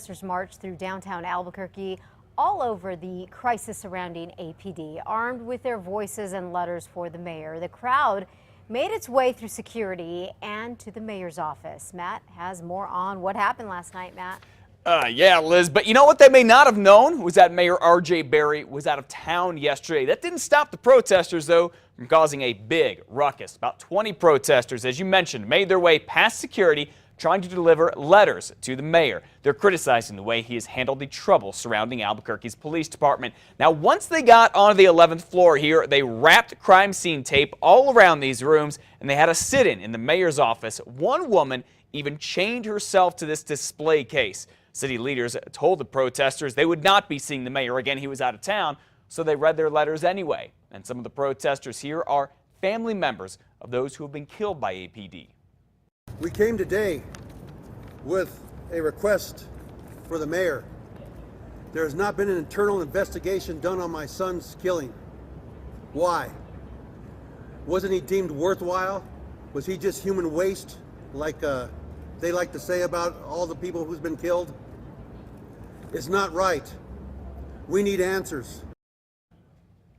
protesters marched through downtown Albuquerque, all over the crisis surrounding APD. Armed with their voices and letters for the mayor, the crowd made its way through security and to the mayor's office. Matt has more on what happened last night, Matt. Yeah, Liz, but you know what they may not have known was that Mayor R.J. Berry was out of town yesterday. That didn't stop the protesters, though, from causing a big ruckus. About 20 protesters, as you mentioned, made their way past security, trying to deliver letters to the mayor. They're criticizing the way he has handled the trouble surrounding Albuquerque's police department. Now, once they got onto the 11th floor here, they wrapped crime scene tape all around these rooms, and they had a sit-in in the mayor's office. One woman even chained herself to this display case. City leaders told the protesters they would not be seeing the mayor again. He was out of town, so they read their letters anyway. And some of the protesters here are family members of those who have been killed by APD. We came today with a request for the mayor. There has not been an internal investigation done on my son's killing. Why? Wasn't he deemed worthwhile? Was he just human waste, like they like to say about all the people who's been killed? It's not right. We need answers.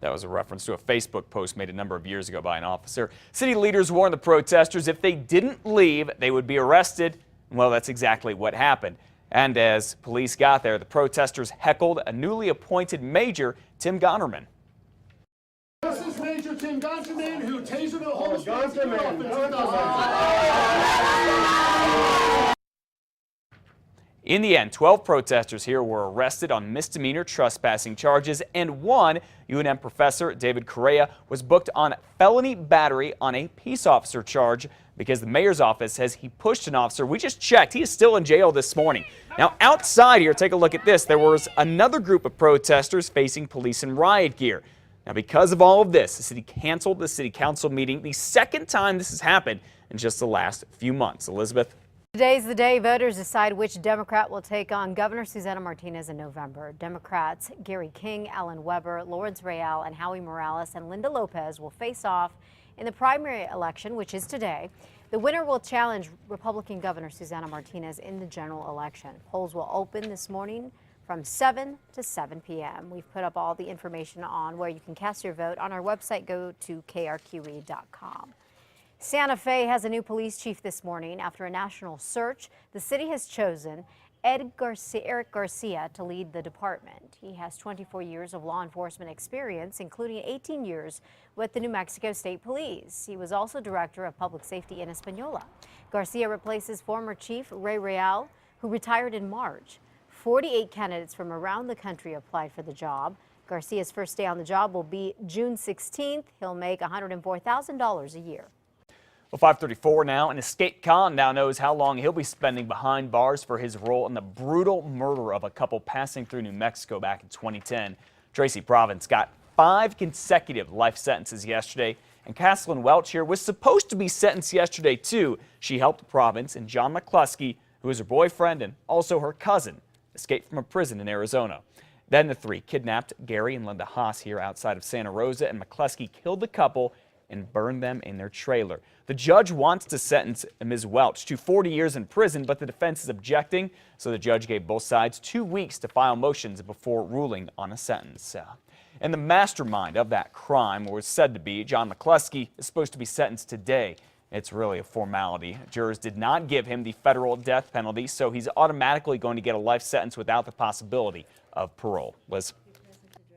That was a reference to a Facebook post made a number of years ago by an officer. City leaders warned the protesters if they didn't leave, they would be arrested. Well, that's exactly what happened. And as police got there, the protesters heckled a newly appointed Major, Tim Gonnerman. This is Major Tim Gonnerman, who tasered a whole In the end, 12 protesters here were arrested on misdemeanor trespassing charges, and one UNM professor, David Correa, was booked on felony battery on a peace officer charge because the mayor's office says he pushed an officer. We just checked. He is still in jail this morning. Now, outside here, take a look at this. There was another group of protesters facing police in riot gear. Now, because of all of this, the city canceled the city council meeting, the second time this has happened in just the last few months. Elizabeth? Today's the day voters decide which Democrat will take on Governor Susana Martinez in November. Democrats Gary King, Alan Weber, Lawrence Real, and Howie Morales and Linda Lopez will face off in the primary election, which is today. The winner will challenge Republican Governor Susana Martinez in the general election. Polls will open this morning from 7 to 7 p.m. We've put up all the information on where you can cast your vote on our website. Go to krqe.com. Santa Fe has a new police chief this morning. After a national search, the city has chosen Eric Garcia to lead the department. He has 24 years of law enforcement experience, including 18 years with the New Mexico State Police. He was also director of public safety in Española. Garcia replaces former chief Ray Real, who retired in March. 48 candidates from around the country applied for the job. Garcia's first day on the job will be June 16th. He'll make $104,000 a year. Well, 5:34 now, and Escape Khan now knows how long he'll be spending behind bars for his role in the brutal murder of a couple passing through New Mexico back in 2010. Tracy Province got 5 consecutive life sentences yesterday, and Caslin Welch here was supposed to be sentenced yesterday too. She helped Province and John McCluskey, who is her boyfriend and also her cousin, escape from a prison in Arizona. Then the three kidnapped Gary and Linda Haas here outside of Santa Rosa, and McCluskey killed the couple and burned them in their trailer. The judge wants to sentence Ms. Welch to 40 years in prison, but the defense is objecting, so the judge gave both sides 2 weeks to file motions before ruling on a sentence. And the mastermind of that crime, or was said to be, John McCluskey, is supposed to be sentenced today. It's really a formality. Jurors did not give him the federal death penalty, so he's automatically going to get a life sentence without the possibility of parole. Liz?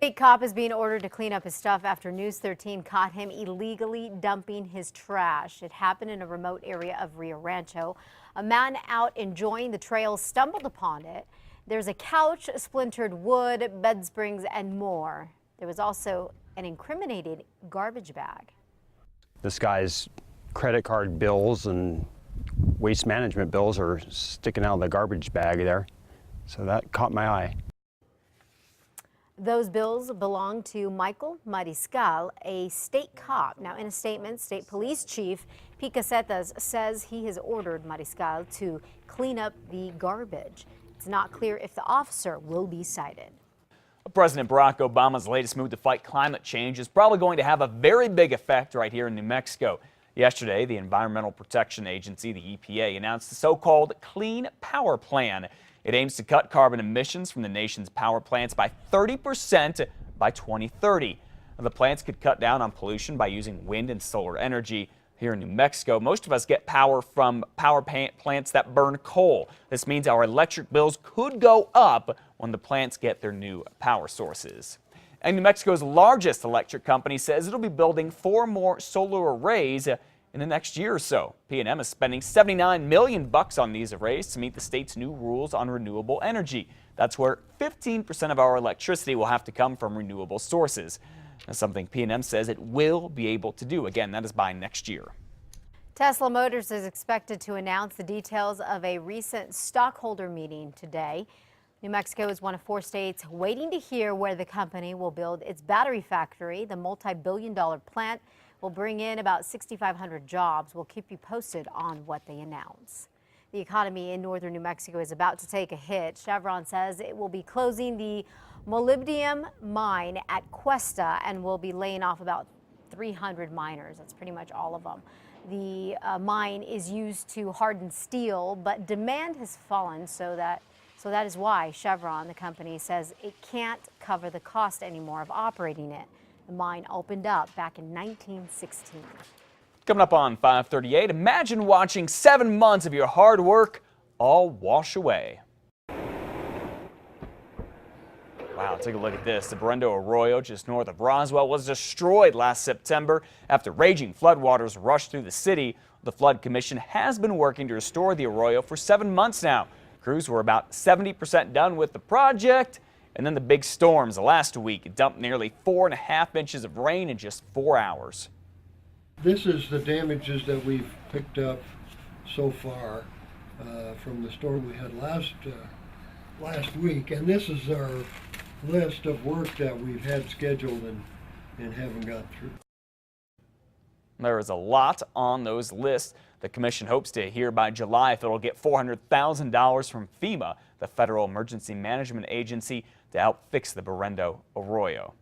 A cop is being ordered to clean up his stuff after News 13 caught him illegally dumping his trash. It happened in a remote area of Rio Rancho. A man out enjoying the trail stumbled upon it. There's a couch, splintered wood, bed springs, and more. There was also an incriminating garbage bag. This guy's credit card bills and waste management bills are sticking out of the garbage bag there. So that caught my eye. Those bills belong to Michael Mariscal, a state cop. Now, in a statement, State Police Chief Pete Casetas says he has ordered Mariscal to clean up the garbage. It's not clear if the officer will be cited. President Barack Obama's latest move to fight climate change is probably going to have a very big effect right here in New Mexico. Yesterday, the Environmental Protection Agency, the EPA, announced the so-called Clean Power Plan. It aims to cut carbon emissions from the nation's power plants by 30% by 2030. The plants could cut down on pollution by using wind and solar energy. Here in New Mexico, most of us get power from power plants that burn coal. This means our electric bills could go up when the plants get their new power sources. And New Mexico's largest electric company says it'll be building 4 more solar arrays in the next year or so. PNM is spending $79 million on these arrays to meet the state's new rules on renewable energy. That's where 15% of our electricity will have to come from renewable sources. That's something PNM says it will be able to do. Again, that is by next year. Tesla Motors is expected to announce the details of a recent stockholder meeting today. New Mexico is one of 4 states waiting to hear where the company will build its battery factory. The multi-billion-dollar plant will bring in about 6,500 jobs. We'll keep you posted on what they announce. The economy in northern New Mexico is about to take a hit. Chevron says it will be closing the molybdenum mine at Cuesta and will be laying off about 300 miners. That's pretty much all of them. The mine is used to harden steel, but demand has fallen, so that is why Chevron, the company, says it can't cover the cost anymore of operating it. The mine opened up back in 1916. Coming up on 538, imagine watching 7 months of your hard work all wash away. Wow, take a look at this. The Berendo Arroyo just north of Roswell was destroyed last September after raging floodwaters rushed through the city. The Flood Commission has been working to restore the arroyo for 7 months now. Crews were about 70% done with the project, and then the big storms last week dumped nearly 4.5 inches of rain in just 4 hours. This is the damages that we've picked up so far from the storm we had last week, and this is our list of work that we've had scheduled and haven't got through. There is a lot on those lists. The commission hopes to hear by July if it'll get $400,000 from FEMA, the Federal Emergency Management Agency, to help fix the Berendo Arroyo.